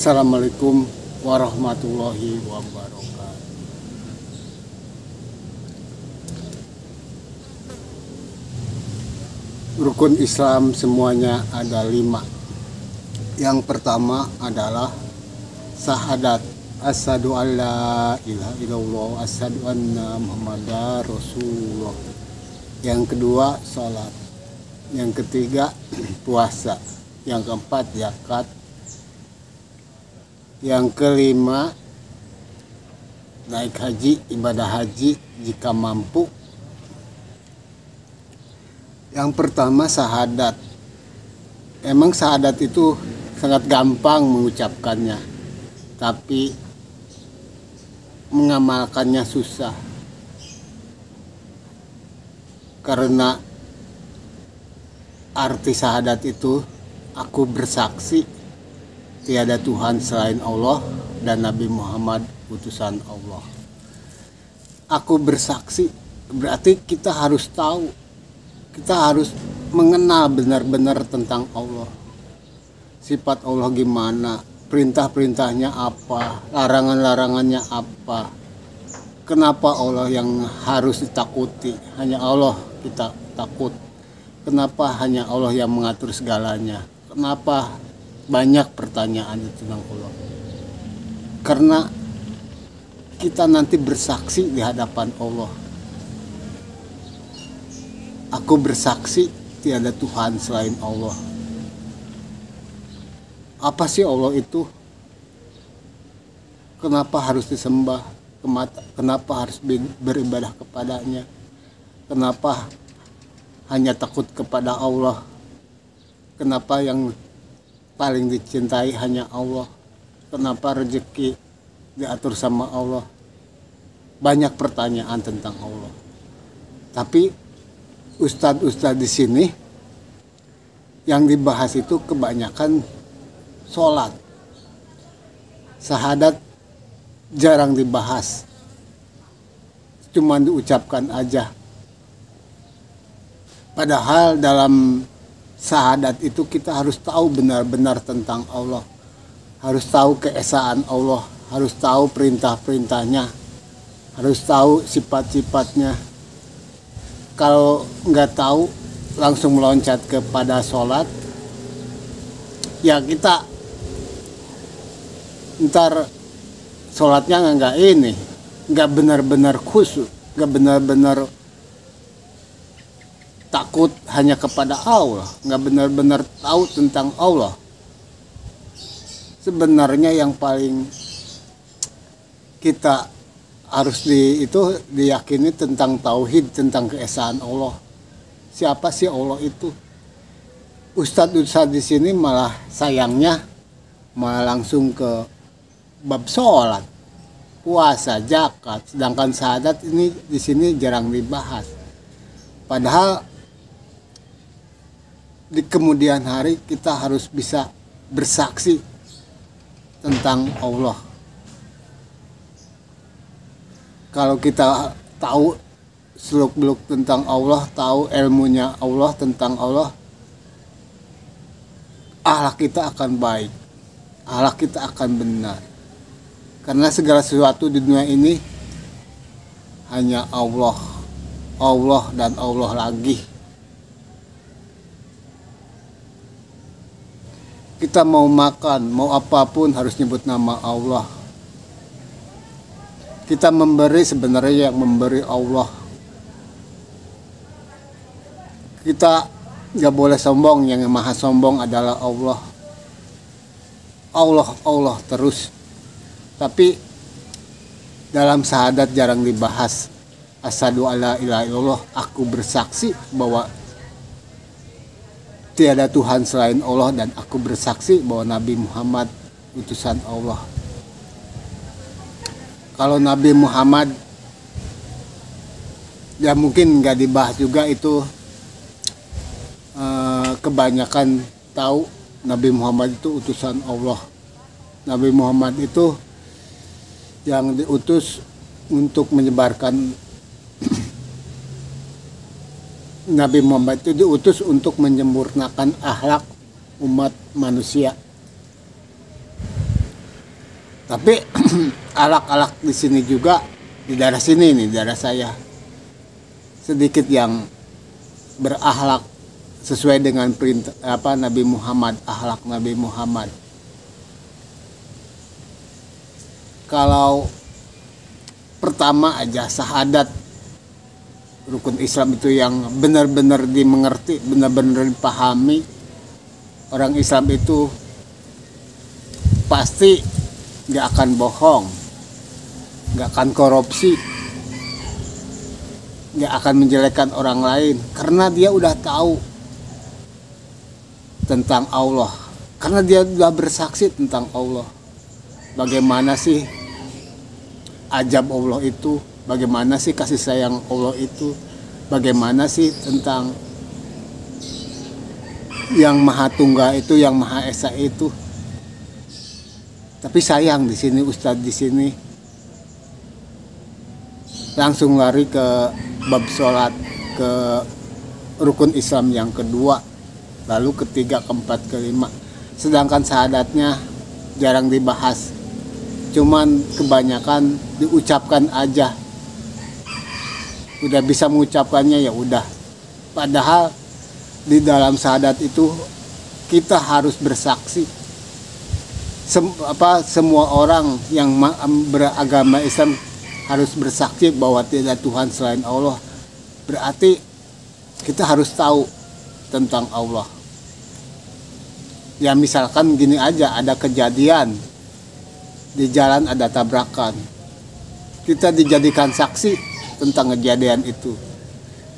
Assalamualaikum warahmatullahi wabarakatuh. Rukun Islam semuanya ada 5. Yang pertama adalah syahadat, asyhadu alla ilaha illallah, asyhadu anna muhammadar rasulullah. Yang kedua salat. Yang ketiga puasa. Yang keempat zakat. Yang kelima naik haji, ibadah haji jika mampu. Yang pertama syahadat. Emang syahadat itu sangat gampang mengucapkannya, tapi mengamalkannya susah. Karena arti syahadat itu aku bersaksi tiada Tuhan selain Allah dan Nabi Muhammad utusan Allah. Aku bersaksi berarti kita harus tahu, kita harus mengenal benar-benar tentang Allah. Sifat Allah gimana, perintah-perintahnya apa, larangan-larangannya apa. Kenapa Allah yang harus ditakuti, hanya Allah kita takut. Kenapa hanya Allah yang mengatur segalanya? Kenapa banyak pertanyaan tentang Allah? Karena kita nanti bersaksi di hadapan Allah. Aku bersaksi tiada Tuhan selain Allah. Apa sih Allah itu? Kenapa harus disembah? Kenapa harus beribadah kepadanya? Kenapa hanya takut kepada Allah? Kenapa yang paling dicintai hanya Allah? Kenapa rezeki diatur sama Allah? Banyak pertanyaan tentang Allah. Tapi ustadz-ustadz di sini yang dibahas itu kebanyakan sholat. Syahadat jarang dibahas, cuma diucapkan aja. Padahal dalam syahadat itu kita harus tahu benar-benar tentang Allah, harus tahu keesaan Allah, harus tahu perintah-perintahnya, harus tahu sifat-sifatnya. Kalau nggak tahu langsung meloncat kepada sholat, ya kita ntar sholatnya nggak benar-benar khusyuk, nggak benar-benar takut hanya kepada Allah, nggak benar-benar tahu tentang Allah. Sebenarnya yang paling kita harus diyakini tentang tauhid, tentang keesaan Allah. Siapa sih Allah itu? Ustadz di sini malah sayangnya malah langsung ke bab sholat, puasa, zakat, sedangkan syahadat ini di sini jarang dibahas. Padahal di kemudian hari kita harus bisa bersaksi tentang Allah. Kalau kita tahu seluk-beluk tentang Allah, tahu ilmunya Allah tentang Allah, akhlak kita akan baik, akhlak kita akan benar. Karena segala sesuatu di dunia ini hanya Allah, Allah dan Allah lagi. Kita mau makan, mau apapun harus nyebut nama Allah. Kita memberi sebenarnya yang memberi Allah. Kita nggak boleh sombong, yang maha sombong adalah Allah. Allah terus. Tapi dalam syahadat jarang dibahas. Asyhadu alla ilaha illallah, aku bersaksi bahwa tiada Tuhan selain Allah dan aku bersaksi bahwa Nabi Muhammad utusan Allah. Kalau Nabi Muhammad ya mungkin nggak dibahas juga itu, kebanyakan tahu Nabi Muhammad itu utusan Allah. Nabi Muhammad itu yang diutus untuk menyebarkan Nabi Muhammad itu diutus untuk menyempurnakan akhlak umat manusia. Tapi alak-alak di sini juga, di daerah sini nih, daerah saya sedikit yang berakhlak sesuai dengan perintah Nabi Muhammad, akhlak Nabi Muhammad. Kalau pertama aja syahadat, rukun Islam itu yang benar-benar dimengerti, benar-benar dipahami, orang Islam itu pasti nggak akan bohong, nggak akan korupsi, nggak akan menjelekkan orang lain, karena dia udah tahu tentang Allah, karena dia udah bersaksi tentang Allah. Bagaimana sih ajab Allah itu, bagaimana sih kasih sayang Allah itu, bagaimana sih tentang yang Maha Tunggal itu, yang Maha Esa itu. Tapi sayang di sini Ustadz di sini langsung lari ke bab sholat, ke rukun Islam yang kedua, lalu ketiga, keempat, kelima. Sedangkan syahadatnya jarang dibahas, cuman kebanyakan diucapkan aja. Udah bisa mengucapkannya ya udah. Padahal di dalam syahadat itu kita harus bersaksi. Semua orang yang beragama Islam harus bersaksi bahwa tidak Tuhan selain Allah. Berarti kita harus tahu tentang Allah. Ya misalkan gini aja, ada kejadian di jalan, ada tabrakan, kita dijadikan saksi tentang kejadian itu.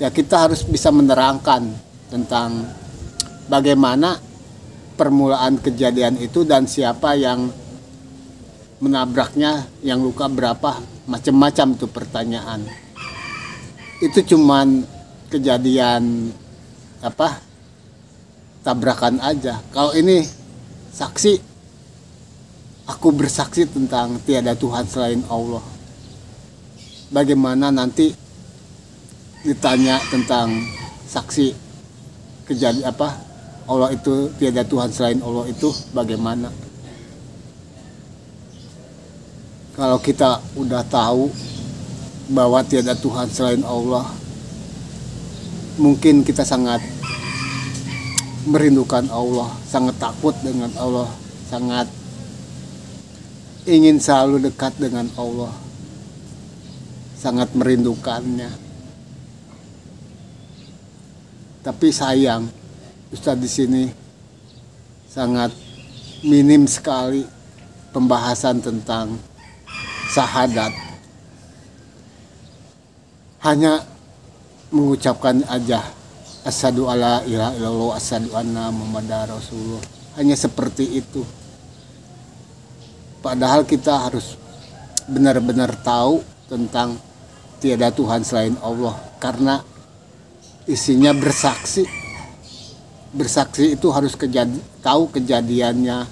Ya kita harus bisa menerangkan tentang bagaimana permulaan kejadian itu dan siapa yang menabraknya, yang luka berapa, macam-macam tuh pertanyaan. Itu cuman kejadian tabrakan aja. Kalau ini saksi, aku bersaksi tentang tiada Tuhan selain Allah. Bagaimana nanti ditanya tentang saksi kejadian Allah itu tiada Tuhan selain Allah itu bagaimana? Kalau kita udah tahu bahwa tiada Tuhan selain Allah, mungkin kita sangat merindukan Allah, sangat takut dengan Allah, sangat ingin selalu dekat dengan Allah, sangat merindukannya. Tapi sayang, Ustadz di sini sangat minim sekali pembahasan tentang syahadat. Hanya mengucapkan aja asyhadu alla ilaha illallah, asyhadu anna muhammadar rasulullah. Hanya seperti itu. Padahal kita harus benar-benar tahu tentang tiada Tuhan selain Allah, karena isinya bersaksi. Bersaksi itu harus tahu kejadiannya,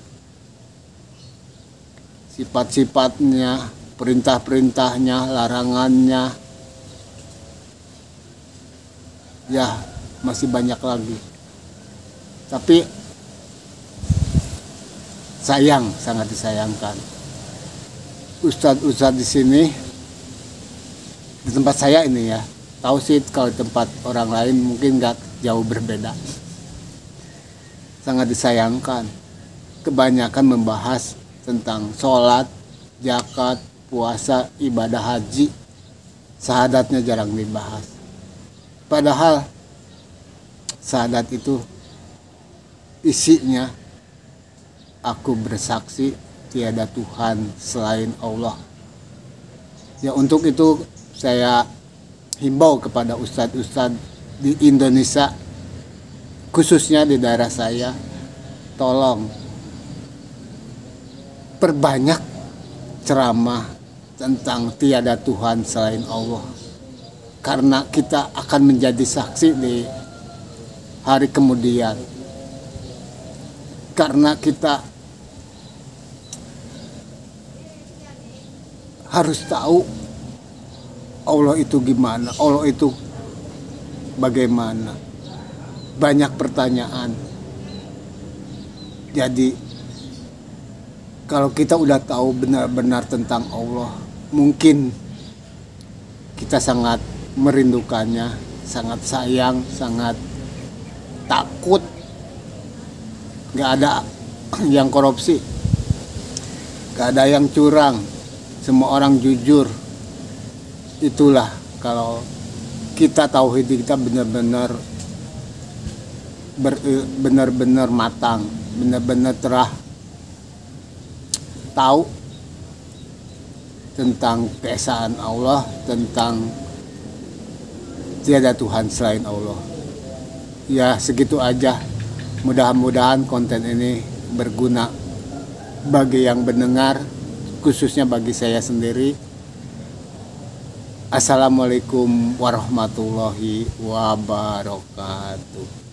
sifat-sifatnya, perintah-perintahnya, larangannya. Ya, masih banyak lagi. Tapi sayang, sangat disayangkan. Ustadz-ustadz di sini, di tempat saya ini ya, tahu sih kalau di tempat orang lain mungkin nggak jauh berbeda. Sangat disayangkan, kebanyakan membahas tentang sholat, zakat, puasa, ibadah haji, syahadatnya jarang dibahas. Padahal syahadat itu isinya aku bersaksi tiada Tuhan selain Allah. Ya untuk itu saya himbau kepada ustadz-ustadz di Indonesia, khususnya di daerah saya, tolong perbanyak ceramah tentang tiada Tuhan selain Allah, karena kita akan menjadi saksi di hari kemudian. Karena kita harus tahu Allah itu gimana, Allah itu bagaimana. Banyak pertanyaan. Jadi Kalau kita udah tahu benar-benar tentang Allah, mungkin kita sangat merindukannya, sangat sayang, sangat takut. Gak ada yang korupsi, gak ada yang curang, semua orang jujur. Itulah kalau kita tauhid kita benar-benar benar-benar matang, benar-benar terah tahu tentang keesaan Allah, tentang tiada Tuhan selain Allah. Ya segitu aja. Mudah-mudahan konten ini berguna bagi yang mendengar, khususnya bagi saya sendiri. Assalamualaikum warahmatullahi wabarakatuh.